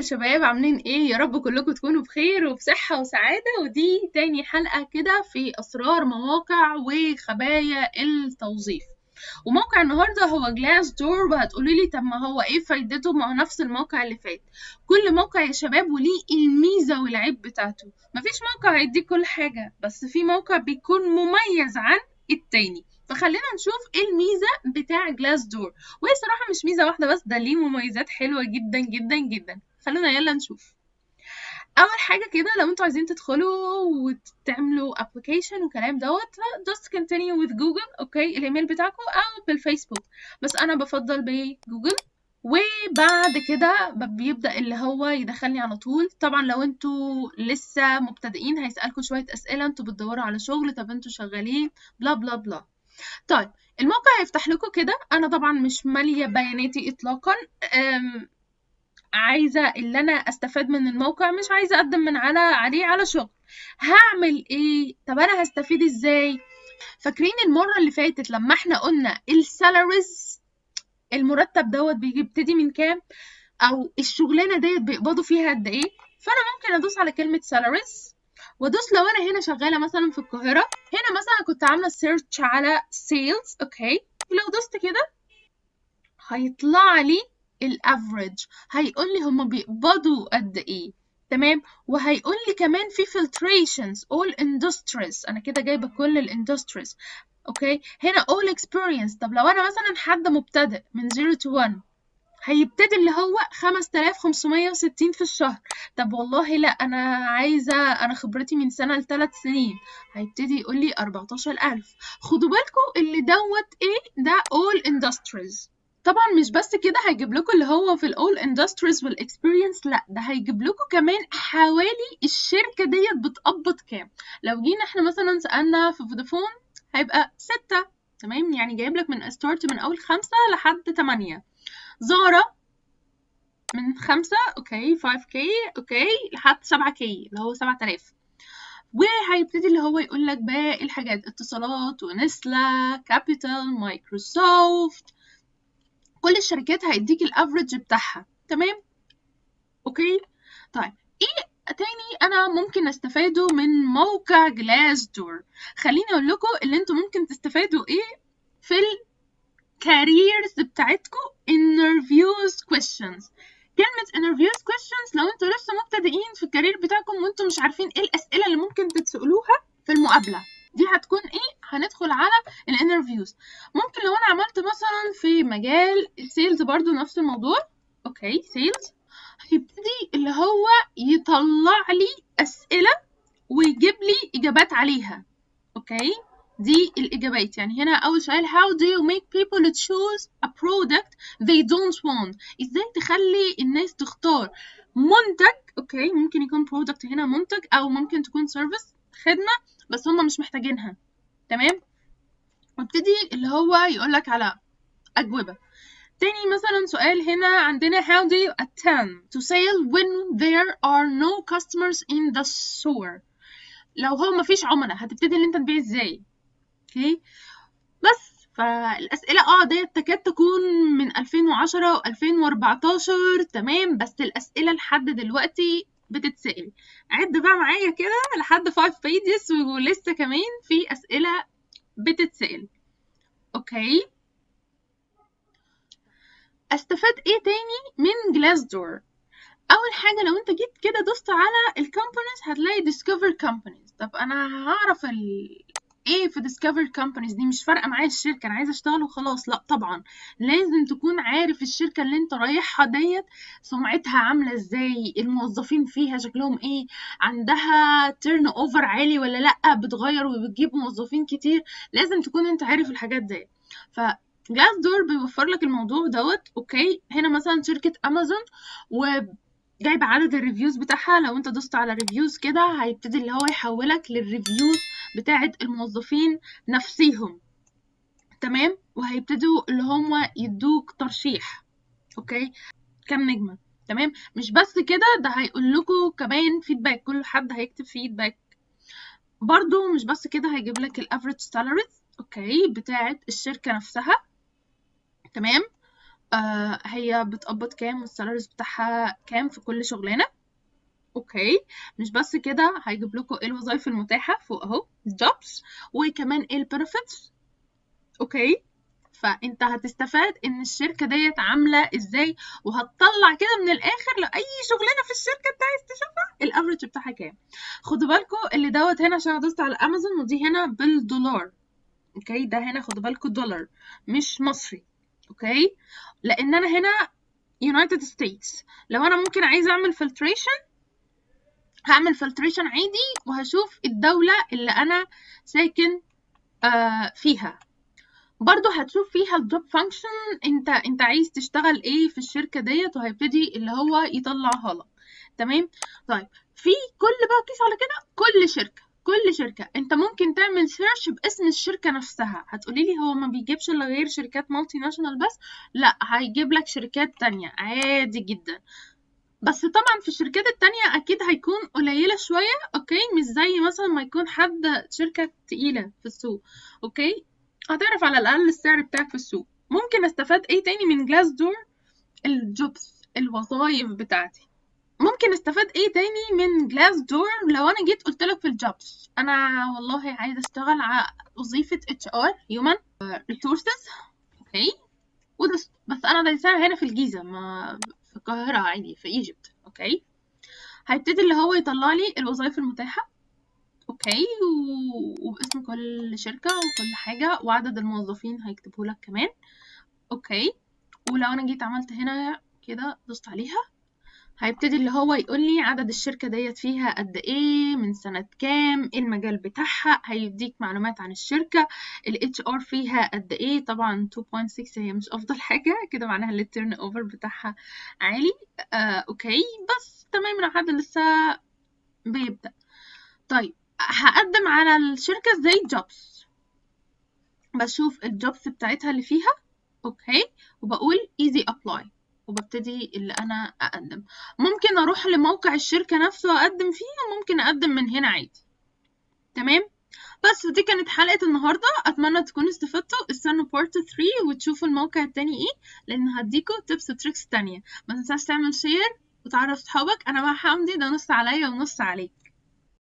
شباب، عاملين ايه؟ يا رب كلكم تكونوا بخير وبصحة وسعادة. ودي تاني حلقة كده في أسرار مواقع وخبايا التوظيف. وموقع النهاردة هو جلاس دور، وهتقولي لي طب ما هو ايه فايدته؟ ما هو نفس الموقع اللي فات. كل موقع يا شباب وليه الميزة والعيب بتاعته. مفيش موقع هيديك كل حاجة، بس في موقع بيكون مميز عن التاني. فخلينا نشوف ايه الميزة بتاع جلاس دور. وهي صراحة مش ميزة واحدة بس، ده ليه مميزات حلوة جدا جدا جدا. خلونا يلا نشوف. اول حاجة كده، لو انتوا عايزين تدخلوا وتعملوا ابلكيشن وكلام دوت، just continue with جوجل. اوكي، الايميل بتاعكم او بالفيسبوك، بس انا بفضل بجوجل. وبعد كده بيبدأ اللي هو يدخلني على طول. طبعا لو انتوا لسه مبتدئين هيسألكوا شوية اسئلة، انتوا بتدوروا على شغل، طب انتوا شغالين، بلا بلا بلا. طيب، الموقع هيفتح لكم كده. انا طبعا مش ماليه بياناتي اطلاقا. عايزه اللي انا استفاد من الموقع، مش عايزه اقدم من عليه على شغل. هعمل ايه؟ طب انا هستفيد ازاي؟ فاكرين المره اللي فاتت لما احنا قلنا السالاريز، المرتب دوت بيبتدي من كام، او الشغلانه ديت بيقبضوا فيها قد ايه؟ فانا ممكن ادوس على كلمه سالاريز، وادوس لو انا هنا شغاله مثلا في القاهره. هنا مثلا كنت عامله سيرش على سيلز، اوكي، ولو دوست كده هيطلع لي الافريج، هيقول لي هما بيقبضوا قد ايه. تمام، وهيقول لي كمان في filtrations all industries. انا كده جايبه كل الاندستريز. اوكي، هنا all experience. طب لو انا مثلا حد مبتدئ من 0 to 1، هيبتدي اللي هو 5560 في الشهر. طب والله لا، انا خبرتي من سنة ل3 سنين، هيبتدي يقول لي 14000. خدوا بالكم اللي دوت ايه ده، all industries. طبعا مش بس كده، هيجيب لكم اللي هو في الاول اندستريز والاكسبيرينس، لا ده هيجيب لكم كمان حوالي الشركه ديت بتقبض كام. لو جينا احنا مثلا سالنا في فودافون هيبقى 6. تمام، يعني جايب لك من ستارت من اول 5 لحد 8. زارا من 5 اوكي 5K اوكي لحد 7K اللي هو 7000. وهيبتدي اللي هو يقول لك باقي الحاجات، اتصالات ونسلا كابيتال مايكروسوفت، كل الشركات هيديك الافريج بتاعها. تمام، اوكي. طيب، ايه تاني انا ممكن استفاده من موقع جلاس دور؟ خليني اقول لكم اللي انتوا ممكن تستفادوا ايه في الكاريرز بتاعتكم. interviews questions. كلمة interviews questions لو انتوا لسه مبتدئين في الكارير بتاعكم وانتوا مش عارفين ايه الاسئلة اللي ممكن تتسألوها في المقابلة دي، هتكون ايه؟ هندخل على الانترفيوز. ممكن لو انا عملت مثلا في مجال سيلز، برضو نفس الموضوع. اوكي، سيلز، هيبتدي اللي هو يطلع لي اسئلة ويجيب لي اجابات عليها. اوكي، دي الاجابات. يعني هنا اول سؤال how do you make people choose a product they don't want. ازاي تخلي الناس تختار منتج؟ اوكي، ممكن يكون product هنا منتج، او ممكن تكون service خدمة بس هم مش محتاجينها. تمام، وابتدي اللي هو يقولك على اجوبة. تاني مثلا سؤال هنا عندنا how do you attend to sale when there are no customers in the store. لو هو مفيش عملاء هتبتدي ان انت تبيع ازاي؟ اوكي، بس فالاسئله ديت تكاد تكون من 2010 و2014. تمام، بس الاسئله لحد دلوقتي بتتسال. عد بقى معايا كده لحد 5 pages ولسه كمان في اسئله بتتسال. اوكي، استفاد ايه تاني من جلاس دور؟ اول حاجه، لو انت جيت كده دوست على الكومبانيز هتلاقي ديسكفر كومبانيز. طب انا هعرف ايه في ديسكفر كومبانيز دي؟ مش فارقه معايا الشركه، انا عايزه اشتغل وخلاص. لا طبعا لازم تكون عارف الشركه اللي انت رايحها ديت سمعتها عامله ازاي، الموظفين فيها شكلهم ايه، عندها تيرن اوفر عالي ولا لا، بتغير وبتجيب موظفين كتير. لازم تكون انت عارف الحاجات دي. ف جلاس دور بيوفر لك الموضوع دوت. اوكي، هنا مثلا شركه امازون وجايبه عدد الريفيوز بتاعها. لو انت دوست على ريفيوز كده هيبتدي اللي هو يحولك للريفيوز بتاعه الموظفين نفسيهم. تمام، وهيبتدوا اللي هم يدوك ترشيح. اوكي، كام نجمه. تمام، مش بس كده، ده هيقول لكم كمان فيدباك، كل حد هيكتب فيدباك. برضو مش بس كده، هيجيب لك الافريج سالاريز اوكي بتاعه الشركه نفسها. تمام، هي بتقبض كام والسالاريز بتاعها كام في كل شغلانة. اوكي، مش بس كده، هيجيب لكم ايه الوظائف المتاحة فوق اهو jobs، وكمان ايه البنفيتس. اوكي، فانت هتستفاد ان الشركة ديت عاملة ازاي، وهتطلع كده من الاخر لأي شغلانة في الشركة انت عايز تشوفها الافريج بتاعها كام. خدوا بالكم اللي دوت هنا عشان دوست على امازون، ودي هنا بالدولار. اوكي، ده هنا خدوا بالكم دولار مش مصري. اوكي، لان انا هنا يونايتد ستيتس. لو انا ممكن عايزه اعمل فلتريشن، هعمل فلتريشن عادي وهشوف الدولة اللي انا ساكن فيها. برضو هتشوف فيها الجوب فانكشن، انت عايز تشتغل ايه في الشركة ديت، وهيبتدي اللي هو يطلعها لك. تمام. طيب، في كل بقى قيس على كده كل شركة انت ممكن تعمل سيرش باسم الشركة نفسها. هتقولي لي هو ما بيجيبش الا غير شركات مالتي ناشونال بس؟ لا، هيجيب لك شركات تانية عادي جدا، بس طبعا في الشركات التانية اكيد هيكون قليلة شوية. اوكي، مش زي مثلا ما يكون حد شركة تقيلة في السوق. اوكي، هتعرف على الاقل السعر بتاعك في السوق. ممكن استفاد ايه تاني من جلاس دور؟ الجوبس، الوظائف بتاعتي. ممكن استفاد ايه تاني من جلاس دور؟ لو انا جيت قلت لك في الجوبس انا والله عايزه اشتغل على وظيفه HR Human Resources. اوكي، بس انا دايساها هنا في الجيزه، ما في القاهره عادي في ايجيبت. اوكي، هيبتدي اللي هو يطلع لي الوظائف المتاحه. اوكي، وباسم كل شركه وكل حاجه، وعدد الموظفين هيكتبه لك كمان. اوكي، ولو انا جيت عملت هنا كده دوست عليها، هيبتدي اللي هو يقول لي عدد الشركة ديت فيها قد ايه، من سنة كام، ايه المجال بتاعها، هيديك معلومات عن الشركة. ال HR فيها قد ايه. طبعا 2.6 هي مش افضل حاجة كده، معناها ال turn over بتاعها عالي. اوكي، بس تمام لحد لسه بيبدأ. طيب، هقدم على الشركة ازاي؟ جوبس، بشوف الجوبس بتاعتها اللي فيها. اوكي، وبقول easy apply، وببتدي اللي انا اقدم. ممكن اروح لموقع الشركة نفسه واقدم فيه، وممكن اقدم من هنا عادي. تمام. بس دي كانت حلقة النهاردة، اتمنى تكونوا استفدتوا. استنوا بارت 3 وتشوفوا الموقع التاني ايه، لان هديكوا tips وتريكس تانية. ما تنساش تعمل شير وتعرف صحابك. انا مع حمدي، ده نص عليا ونص عليك.